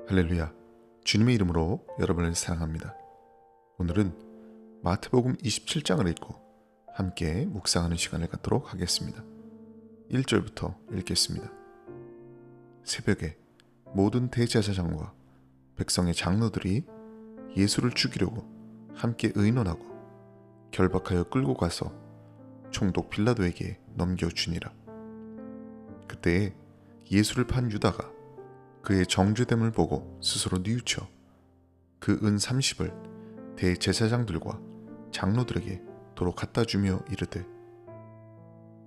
할렐루야, 주님의 이름으로 여러분을 사랑합니다. 오늘은 마태복음 27장을 읽고 함께 묵상하는 시간을 갖도록 하겠습니다. 1절부터 읽겠습니다. 새벽에 모든 대제사장과 백성의 장로들이 예수를 죽이려고 함께 의논하고 결박하여 끌고 가서 총독 빌라도에게 넘겨주니라. 그때에 예수를 판 유다가 그의 정죄됨을 보고 스스로 뉘우쳐 그 은 30을 대제사장들과 장로들에게 도로 갖다 주며 이르되,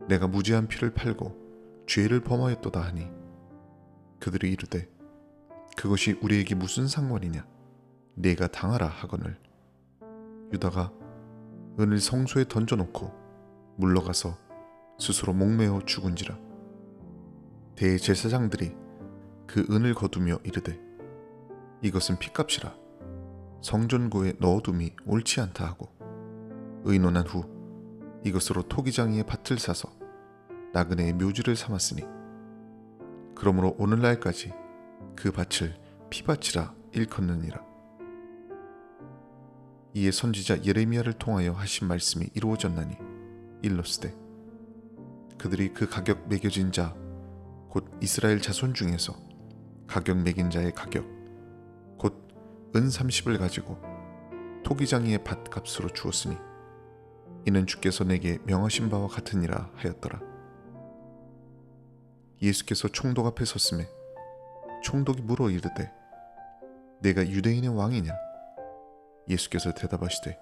내가 무죄한 피를 팔고 죄를 범하였도다 하니, 그들이 이르되, 그것이 우리에게 무슨 상관이냐, 네가 당하라 하거늘. 유다가 은을 성소에 던져놓고 물러가서 스스로 목매어 죽은지라. 대제사장들이 그 은을 거두며 이르되, 이것은 핏값이라 성전고에 넣어둠이 옳지 않다 하고 의논한 후 이것으로 토기장이의 밭을 사서 나그네의 묘지를 삼았으니, 그러므로 오늘날까지 그 밭을 피밭이라 일컫느니라. 이에 선지자 예레미야를 통하여 하신 말씀이 이루어졌나니 일렀으되, 그들이 그 가격 매겨진 자 곧 이스라엘 자손 중에서 가격 매긴 자의 가격 곧 은 30을 가지고 토기장이의 밭값으로 주었으니, 이는 주께서 내게 명하신 바와 같으니라 하였더라. 예수께서 총독 앞에 섰음에 총독이 물어 이르되, 내가 유대인의 왕이냐? 예수께서 대답하시되,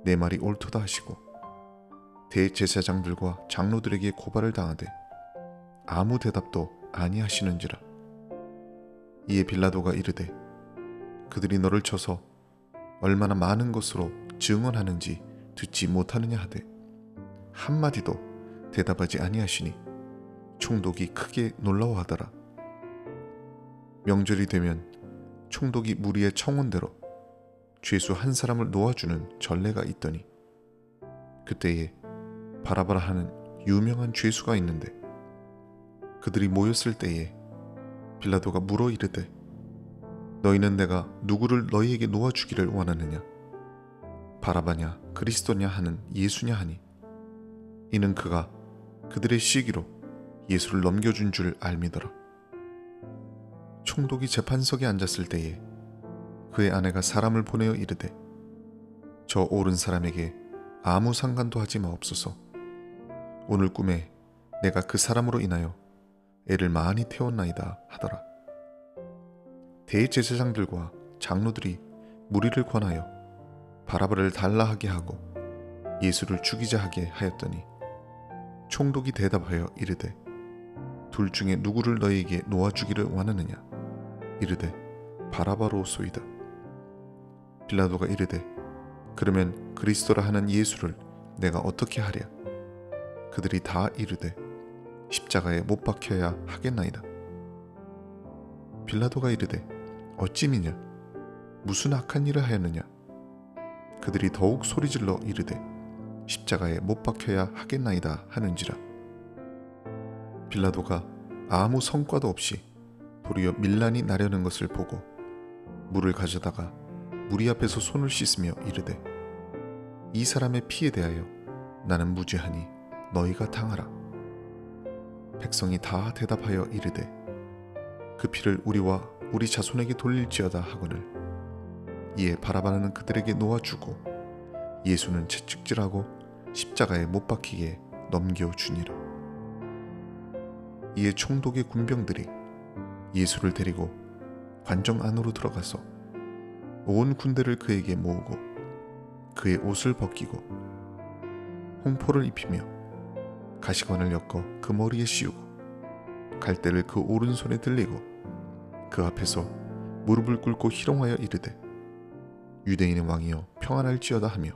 내 말이 옳도다 하시고 대제사장들과 장로들에게 고발을 당하되 아무 대답도 아니하시는지라. 이에 빌라도가 이르되, 그들이 너를 쳐서 얼마나 많은 것으로 증언하는지 듣지 못하느냐 하되 한마디도 대답하지 아니하시니 총독이 크게 놀라워하더라. 명절이 되면 총독이 무리의 청원대로 죄수 한 사람을 놓아주는 전례가 있더니, 그때에 바라바라 하는 유명한 죄수가 있는데, 그들이 모였을 때에 빌라도가 물어 이르되, 너희는 내가 누구를 너희에게 놓아주기를 원하느냐? 바라바냐 그리스도냐 하는 예수냐 하니, 이는 그가 그들의 시기로 예수를 넘겨준 줄 알미더라. 총독이 재판석에 앉았을 때에 그의 아내가 사람을 보내어 이르되, 저 옳은 사람에게 아무 상관도 하지 마옵소서. 오늘 꿈에 내가 그 사람으로 인하여 애를 많이 태웠나이다 하더라. 대제사장들과 장로들이 무리를 권하여 바라바를 달라 하게 하고 예수를 죽이자 하게 하였더니, 총독이 대답하여 이르되, 둘 중에 누구를 너희에게 놓아주기를 원하느냐? 이르되, 바라바로소이다. 빌라도가 이르되, 그러면 그리스도라 하는 예수를 내가 어떻게 하랴? 그들이 다 이르되, 십자가에 못 박혀야 하겠나이다. 빌라도가 이르되, 어찌미냐? 무슨 악한 일을 하였느냐? 그들이 더욱 소리질러 이르되, 십자가에 못 박혀야 하겠나이다 하는지라. 빌라도가 아무 성과도 없이 도리어 밀란이 나려는 것을 보고 물을 가져다가 무리 앞에서 손을 씻으며 이르되, 이 사람의 피에 대하여 나는 무죄하니 너희가 당하라. 백성이 다 대답하여 이르되, 그 피를 우리와 우리 자손에게 돌릴지어다 하거늘. 이에 바라바는 그들에게 놓아주고 예수는 채찍질하고 십자가에 못 박히게 넘겨주니라. 이에 총독의 군병들이 예수를 데리고 관정 안으로 들어가서 온 군대를 그에게 모으고 그의 옷을 벗기고 홍포를 입히며 가시관을 엮어 그 머리에 씌우고 갈대를 그 오른손에 들리고 그 앞에서 무릎을 꿇고 희롱하여 이르되, 유대인의 왕이여 평안할지어다 하며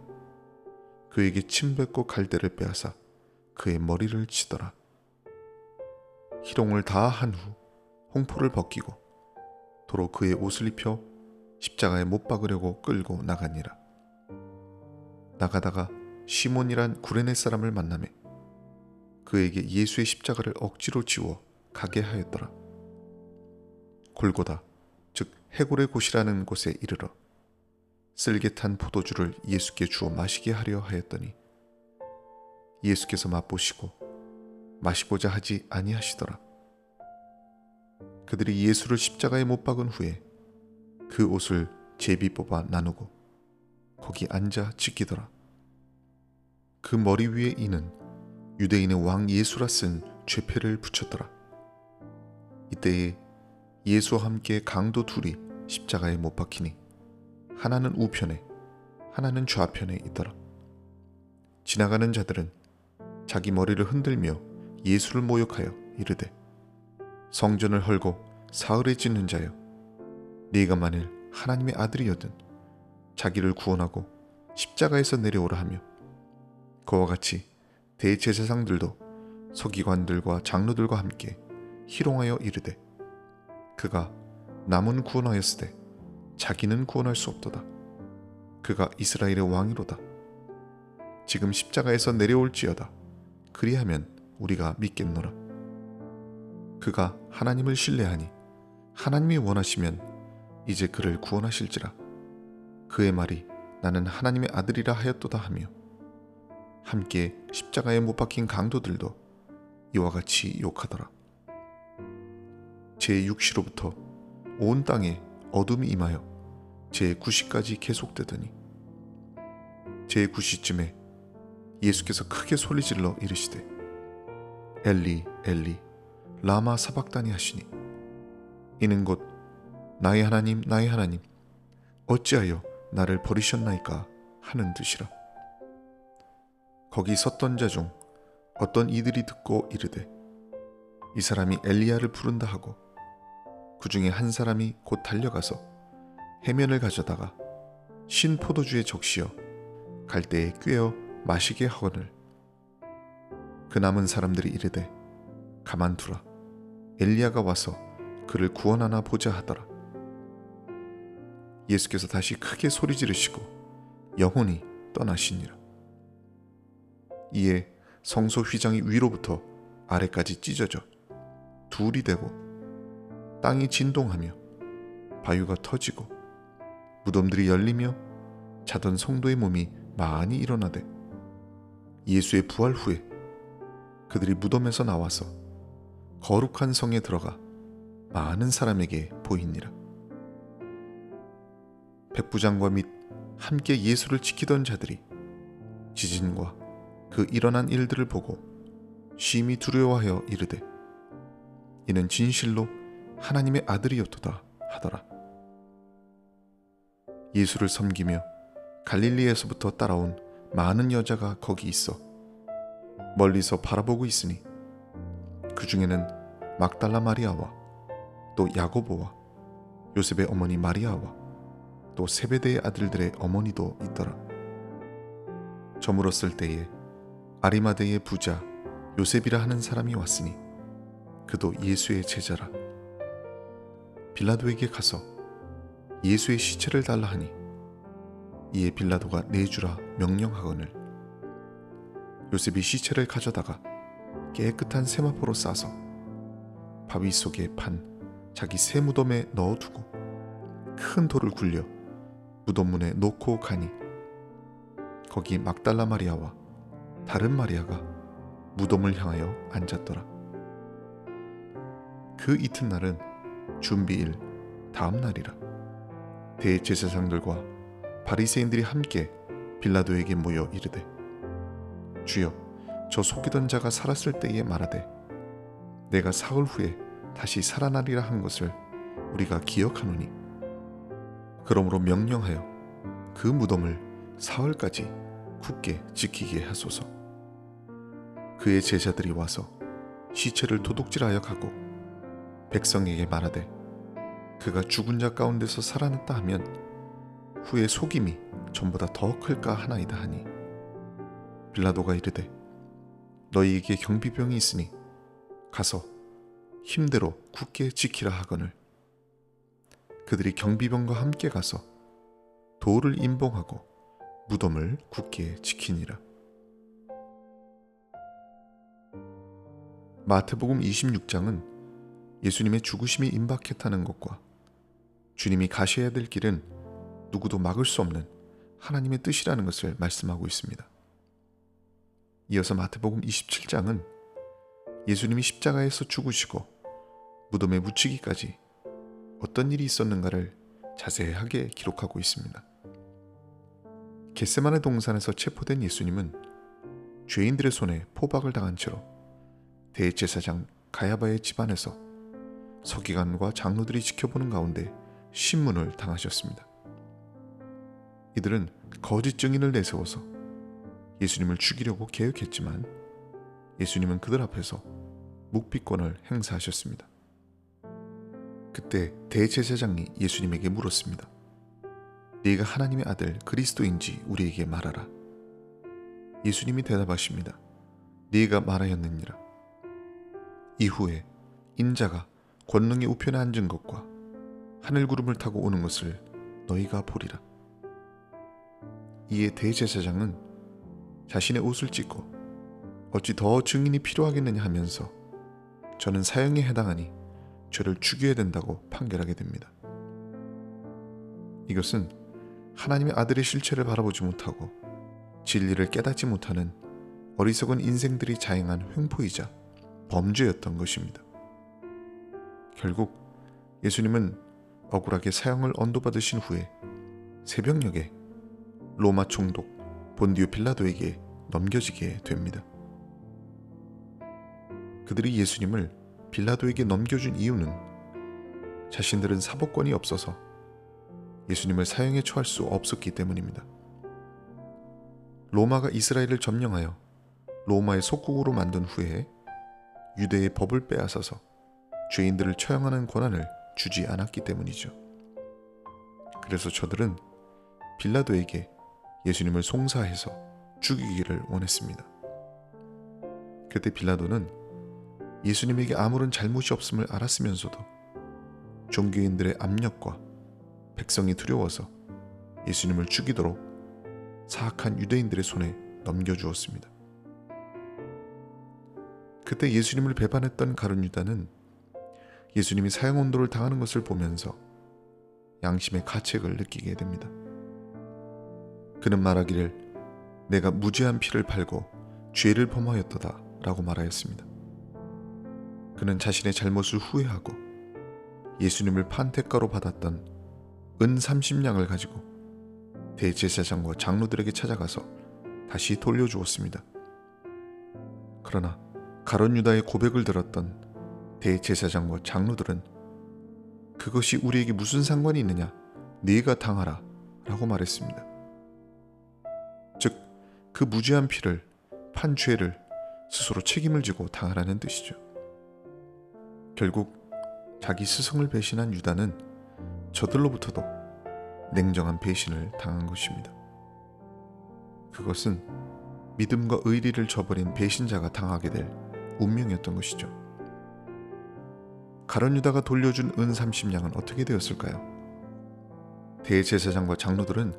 그에게 침 뱉고 갈대를 빼앗아 그의 머리를 치더라. 희롱을 다 한 후 홍포를 벗기고 도로 그의 옷을 입혀 십자가에 못 박으려고 끌고 나가니라. 나가다가 시몬이란 구레네 사람을 만나매 그에게 예수의 십자가를 억지로 지워 가게 하였더라. 골고다 즉 해골의 곳이라는 곳에 이르러 쓸개 탄 포도주를 예수께 주어 마시게 하려 하였더니 예수께서 맛보시고 마시고자 하지 아니하시더라. 그들이 예수를 십자가에 못 박은 후에 그 옷을 제비 뽑아 나누고 거기 앉아 지키더라. 그 머리 위에 이는 유대인의 왕 예수라 쓴 죄패를 붙였더라. 이때에 예수와 함께 강도 둘이 십자가에 못 박히니 하나는 우편에 하나는 좌편에 있더라. 지나가는 자들은 자기 머리를 흔들며 예수를 모욕하여 이르되 성전을 헐고 사흘에 짓는 자여, 네가 만일 하나님의 아들이거든 자기를 구원하고 십자가에서 내려오라 하며, 그와 같이 대제사장들도 서기관들과 장로들과 함께 희롱하여 이르되 그가 남은 구원하였으되 자기는 구원할 수 없도다. 그가 이스라엘의 왕이로다. 지금 십자가에서 내려올지어다. 그리하면 우리가 믿겠노라. 그가 하나님을 신뢰하니 하나님이 원하시면 이제 그를 구원하실지라. 그의 말이 나는 하나님의 아들이라 하였도다 하며, 함께 십자가에 못 박힌 강도들도 이와 같이 욕하더라. 제6시로부터 온 땅에 어둠이 임하여 제9시까지 계속되더니 제9시쯤에 예수께서 크게 소리질러 이르시되 엘리 엘리 라마 사박다니 하시니, 이는 곧 나의 하나님 나의 하나님 어찌하여 나를 버리셨나이까 하는 뜻이라. 거기 섰던 자 중 어떤 이들이 듣고 이르되 이 사람이 엘리야를 부른다 하고, 그 중에 한 사람이 곧 달려가서 해면을 가져다가 신 포도주에 적시어 갈대에 꿰어 마시게 하거늘, 그 남은 사람들이 이르되 가만두라, 엘리야가 와서 그를 구원하나 보자 하더라. 예수께서 다시 크게 소리 지르시고 영혼이 떠나시니라. 이에 성소 휘장이 위로부터 아래까지 찢어져 둘이 되고 땅이 진동하며 바위가 터지고 무덤들이 열리며 자던 성도의 몸이 많이 일어나되, 예수의 부활 후에 그들이 무덤에서 나와서 거룩한 성에 들어가 많은 사람에게 보이니라. 백부장과 및 함께 예수를 지키던 자들이 지진과 그 일어난 일들을 보고 심히 두려워하여 이르되 이는 진실로 하나님의 아들이었도다 하더라. 예수를 섬기며 갈릴리에서부터 따라온 많은 여자가 거기 있어 멀리서 바라보고 있으니, 그 중에는 막달라 마리아와 또 야고보와 요셉의 어머니 마리아와 또 세베대의 아들들의 어머니도 있더라. 저물었을 때에 아리마대의 부자 요셉이라 하는 사람이 왔으니 그도 예수의 제자라. 빌라도에게 가서 예수의 시체를 달라 하니, 이에 빌라도가 내주라 명령하거늘 요셉이 시체를 가져다가 깨끗한 세마포로 싸서 바위 속에 판 자기 새 무덤에 넣어두고 큰 돌을 굴려 무덤 문에 놓고 가니, 거기 막달라 마리아와 다른 마리아가 무덤을 향하여 앉았더라. 그 이튿날은 준비일 다음 날이라. 대제사장들과 바리새인들이 함께 빌라도에게 모여 이르되 주여, 저 속이던 자가 살았을 때에 말하되 내가 사흘 후에 다시 살아나리라 한 것을 우리가 기억하노니, 그러므로 명령하여 그 무덤을 사흘까지 굳게 지키게 하소서. 그의 제자들이 와서 시체를 도둑질하여 가고 백성에게 말하되 그가 죽은 자 가운데서 살아났다 하면 후에 속임이 전보다 더 클까 하나이다 하니, 빌라도가 이르되 너희에게 경비병이 있으니 가서 힘대로 굳게 지키라 하거늘, 그들이 경비병과 함께 가서 돌을 임봉하고 무덤을 굳게 지키니라. 마태복음 26장은 예수님의 죽으심이 임박했다는 것과 주님이 가셔야 될 길은 누구도 막을 수 없는 하나님의 뜻이라는 것을 말씀하고 있습니다. 이어서 마태복음 27장은 예수님이 십자가에서 죽으시고 무덤에 묻히기까지 어떤 일이 있었는가를 자세하게 기록하고 있습니다. 겟세마네 동산에서 체포된 예수님은 죄인들의 손에 포박을 당한 채로 대제사장 가야바의 집안에서 서기관과 장로들이 지켜보는 가운데 신문을 당하셨습니다. 이들은 거짓 증인을 내세워서 예수님을 죽이려고 계획했지만 예수님은 그들 앞에서 묵비권을 행사하셨습니다. 그때 대제사장이 예수님에게 물었습니다. 네가 하나님의 아들 그리스도인지 우리에게 말하라. 예수님이 대답하십니다. 네가 말하였느니라. 이후에 인자가 권능의 우편에 앉은 것과 하늘 구름을 타고 오는 것을 너희가 보리라. 이에 대제사장은 자신의 옷을 찢고 어찌 더 증인이 필요하겠느냐 하면서 저는 사형에 해당하니 저를 죽여야 된다고 판결하게 됩니다. 이것은 하나님의 아들의 실체를 바라보지 못하고 진리를 깨닫지 못하는 어리석은 인생들이 자행한 횡포이자 범죄였던 것입니다. 결국 예수님은 억울하게 사형을 언도받으신 후에 새벽녘에 로마 총독 본디오 빌라도에게 넘겨지게 됩니다. 그들이 예수님을 빌라도에게 넘겨준 이유는 자신들은 사법권이 없어서 예수님을 사형에 처할 수 없었기 때문입니다. 로마가 이스라엘을 점령하여 로마의 속국으로 만든 후에 유대의 법을 빼앗아서 죄인들을 처형하는 권한을 주지 않았기 때문이죠. 그래서 저들은 빌라도에게 예수님을 송사해서 죽이기를 원했습니다. 그때 빌라도는 예수님에게 아무런 잘못이 없음을 알았으면서도 종교인들의 압력과 백성이 두려워서 예수님을 죽이도록 사악한 유대인들의 손에 넘겨주었습니다. 그때 예수님을 배반했던 가룟 유다는 예수님이 사형 언도를 당하는 것을 보면서 양심의 가책을 느끼게 됩니다. 그는 말하기를 내가 무죄한 피를 팔고 죄를 범하였도다 라고 말하였습니다. 그는 자신의 잘못을 후회하고 예수님을 판택가로 받았던 은 30냥을 가지고 대제사장과 장로들에게 찾아가서 다시 돌려주었습니다. 그러나 가룟 유다의 고백을 들었던 대제사장과 장로들은 그것이 우리에게 무슨 상관이 있느냐, 네가 당하라 라고 말했습니다. 즉 그 무죄한 피를 판 죄를 스스로 책임을 지고 당하라는 뜻이죠. 결국 자기 스승을 배신한 유다는 저들로부터도 냉정한 배신을 당한 것입니다. 그것은 믿음과 의리를 저버린 배신자가 당하게 될 운명이었던 것이죠. 가룟 유다가 돌려준 은 30냥은 어떻게 되었을까요? 대제사장과 장로들은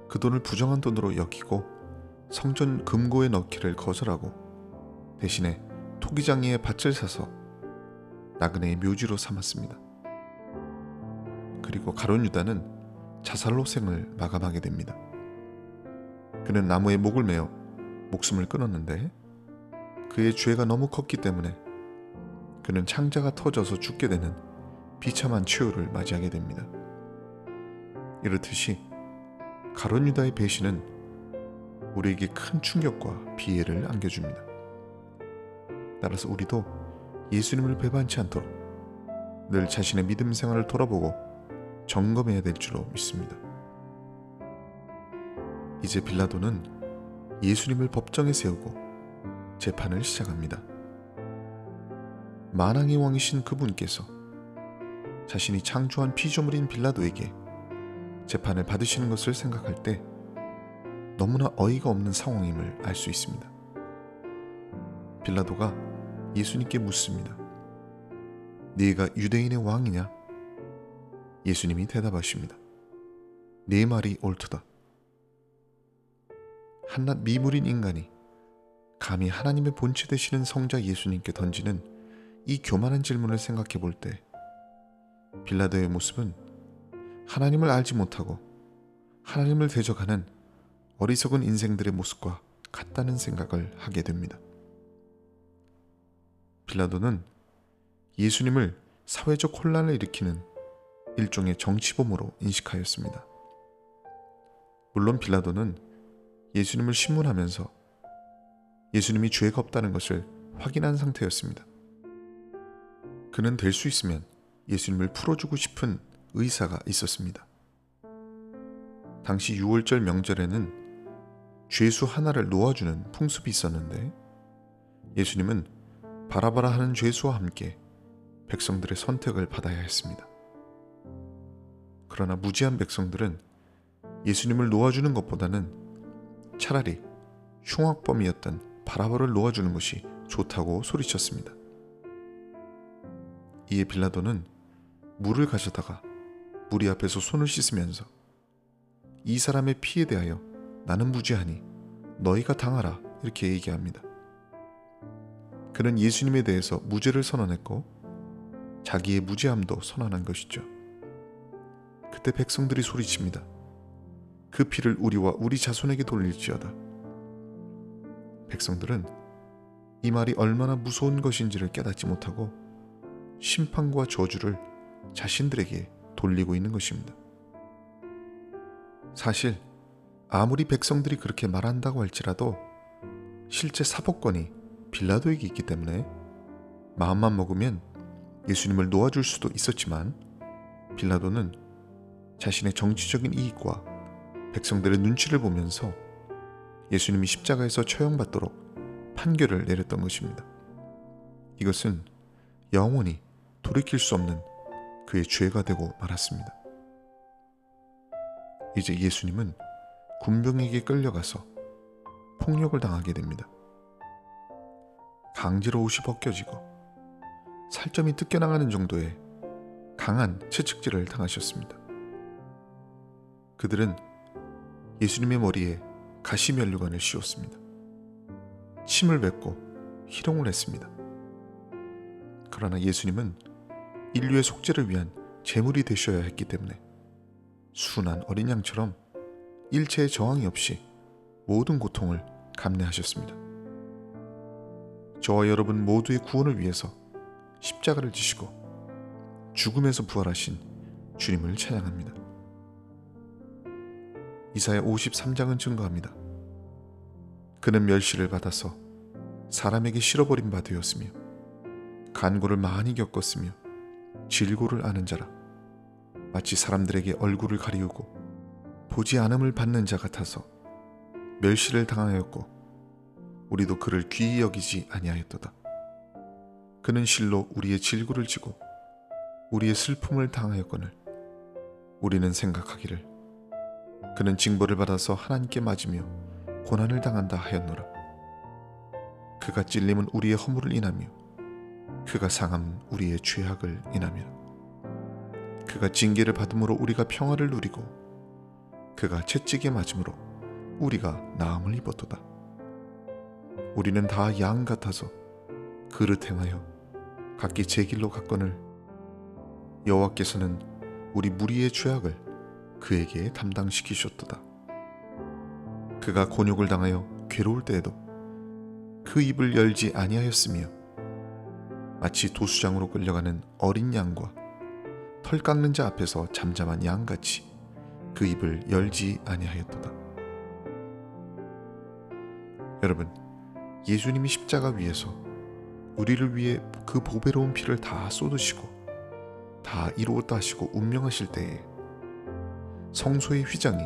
그 돈을 부정한 돈으로 여기고 성전 금고에 넣기를 거절하고 대신에 토기장이의 밭을 사서 나그네의 묘지로 삼았습니다. 그리고 가룟 유다는 자살로 생을 마감하게 됩니다. 그는 나무에 목을 매어 목숨을 끊었는데 그의 죄가 너무 컸기 때문에 그는 창자가 터져서 죽게 되는 비참한 최후를 맞이하게 됩니다. 이렇듯이 가룟 유다의 배신은 우리에게 큰 충격과 비애를 안겨줍니다. 따라서 우리도 예수님을 배반치 않도록 늘 자신의 믿음 생활을 돌아보고 점검해야 될 줄로 믿습니다. 이제 빌라도는 예수님을 법정에 세우고 재판을 시작합니다. 만왕의 왕이신 그분께서 자신이 창조한 피조물인 빌라도에게 재판을 받으시는 것을 생각할 때 너무나 어이가 없는 상황임을 알 수 있습니다. 빌라도가 예수님께 묻습니다. 네가 유대인의 왕이냐? 예수님이 대답하십니다. 네 말이 옳도다. 한낱 미물인 인간이 감히 하나님의 본체 되시는 성자 예수님께 던지는 이 교만한 질문을 생각해 볼 때 빌라도의 모습은 하나님을 알지 못하고 하나님을 대적하는 어리석은 인생들의 모습과 같다는 생각을 하게 됩니다. 빌라도는 예수님을 사회적 혼란을 일으키는 일종의 정치범으로 인식하였습니다. 물론 빌라도는 예수님을 신문하면서 예수님이 죄가 없다는 것을 확인한 상태였습니다. 그는 될 수 있으면 예수님을 풀어주고 싶은 의사가 있었습니다. 당시 유월절 명절에는 죄수 하나를 놓아주는 풍습이 있었는데 예수님은 바라바라 하는 죄수와 함께 백성들의 선택을 받아야 했습니다. 그러나 무지한 백성들은 예수님을 놓아주는 것보다는 차라리 흉악범이었던 바라바를 놓아주는 것이 좋다고 소리쳤습니다. 이에 빌라도는 물을 가져다가 무리 앞에서 손을 씻으면서 이 사람의 피에 대하여 나는 무죄하니 너희가 당하라 이렇게 얘기합니다. 그는 예수님에 대해서 무죄를 선언했고 자기의 무죄함도 선언한 것이죠. 그때 백성들이 소리칩니다. 그 피를 우리와 우리 자손에게 돌릴지어다. 백성들은 이 말이 얼마나 무서운 것인지를 깨닫지 못하고 심판과 저주를 자신들에게 돌리고 있는 것입니다. 사실 아무리 백성들이 그렇게 말한다고 할지라도 실제 사법권이 빌라도에게 있기 때문에 마음만 먹으면 예수님을 놓아줄 수도 있었지만 빌라도는 자신의 정치적인 이익과 백성들의 눈치를 보면서 예수님이 십자가에서 처형받도록 판결을 내렸던 것입니다. 이것은 영원히 돌이킬 수 없는 그의 죄가 되고 말았습니다. 이제 예수님은 군병에게 끌려가서 폭력을 당하게 됩니다. 강제로 옷이 벗겨지고 살점이 뜯겨나가는 정도의 강한 채찍질을 당하셨습니다. 그들은 예수님의 머리에 가시면류관을 씌웠습니다. 침을 뱉고 희롱을 했습니다. 그러나 예수님은 인류의 속죄를 위한 제물이 되셔야 했기 때문에 순한 어린 양처럼 일체의 저항이 없이 모든 고통을 감내하셨습니다. 저와 여러분 모두의 구원을 위해서 십자가를 지시고 죽음에서 부활하신 주님을 찬양합니다. 이사야 53장은 증거합니다. 그는 멸시를 받아서 사람에게 실어버린 바 되었으며 간고를 많이 겪었으며 질고를 아는 자라 마치 사람들에게 얼굴을 가리우고 보지 않음을 받는 자 같아서 멸시를 당하였고 우리도 그를 귀히 여기지 아니하였도다. 그는 실로 우리의 질고를 지고 우리의 슬픔을 당하였거늘 우리는 생각하기를 그는 징벌을 받아서 하나님께 맞으며 고난을 당한다 하였노라. 그가 찔림은 우리의 허물을 인하며 그가 상함은 우리의 죄악을 인하며 그가 징계를 받음으로 우리가 평화를 누리고 그가 채찍에 맞음으로 우리가 나음을 입었도다. 우리는 다 양 같아서 그릇 행하여 각기 제 길로 갔거늘 여호와께서는 우리 무리의 죄악을 그에게 담당시키셨도다. 그가 곤욕을 당하여 괴로울 때에도 그 입을 열지 아니하였으며 마치 도수장으로 끌려가는 어린 양과 털 깎는 자 앞에서 잠잠한 양같이 그 입을 열지 아니하였도다. 여러분, 예수님이 십자가 위에서 우리를 위해 그 보배로운 피를 다 쏟으시고 다 이루었다 하시고 운명하실 때에 성소의 휘장이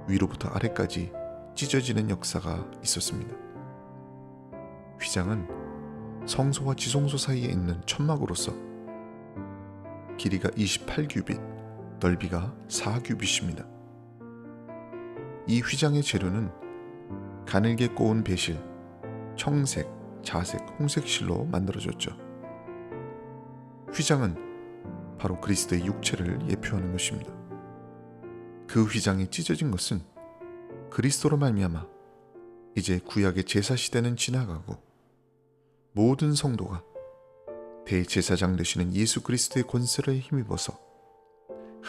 위로부터 아래까지 찢어지는 역사가 있었습니다. 휘장은 성소와 지성소 사이에 있는 천막으로서 길이가 28규빗, 넓이가 4규빗입니다. 이 휘장의 재료는 가늘게 꼬은 배실, 청색, 자색, 홍색 실로 만들어졌죠. 휘장은 바로 그리스도의 육체를 예표하는 것입니다. 그 휘장이 찢어진 것은 그리스도로 말미암아 이제 구약의 제사 시대는 지나가고 모든 성도가 대제사장 되시는 예수 그리스도의 권세를 힘입어서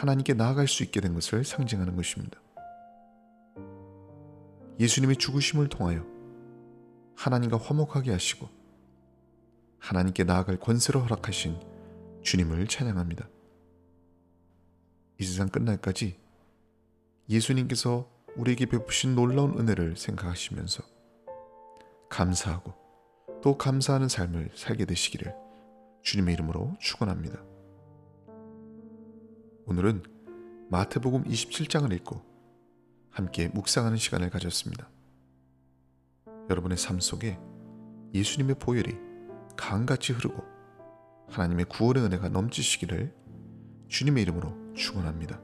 하나님께 나아갈 수 있게 된 것을 상징하는 것입니다. 예수님의 죽으심을 통하여 하나님과 화목하게 하시고 하나님께 나아갈 권세를 허락하신 주님을 찬양합니다. 이 세상 끝날까지 예수님께서 우리에게 베푸신 놀라운 은혜를 생각하시면서 감사하고 또 감사하는 삶을 살게 되시기를 주님의 이름으로 축원합니다. 오늘은 마태복음 27장을 읽고 함께 묵상하는 시간을 가졌습니다. 여러분의 삶 속에 예수님의 보혈이 강같이 흐르고 하나님의 구원의 은혜가 넘치시기를 주님의 이름으로 축원합니다.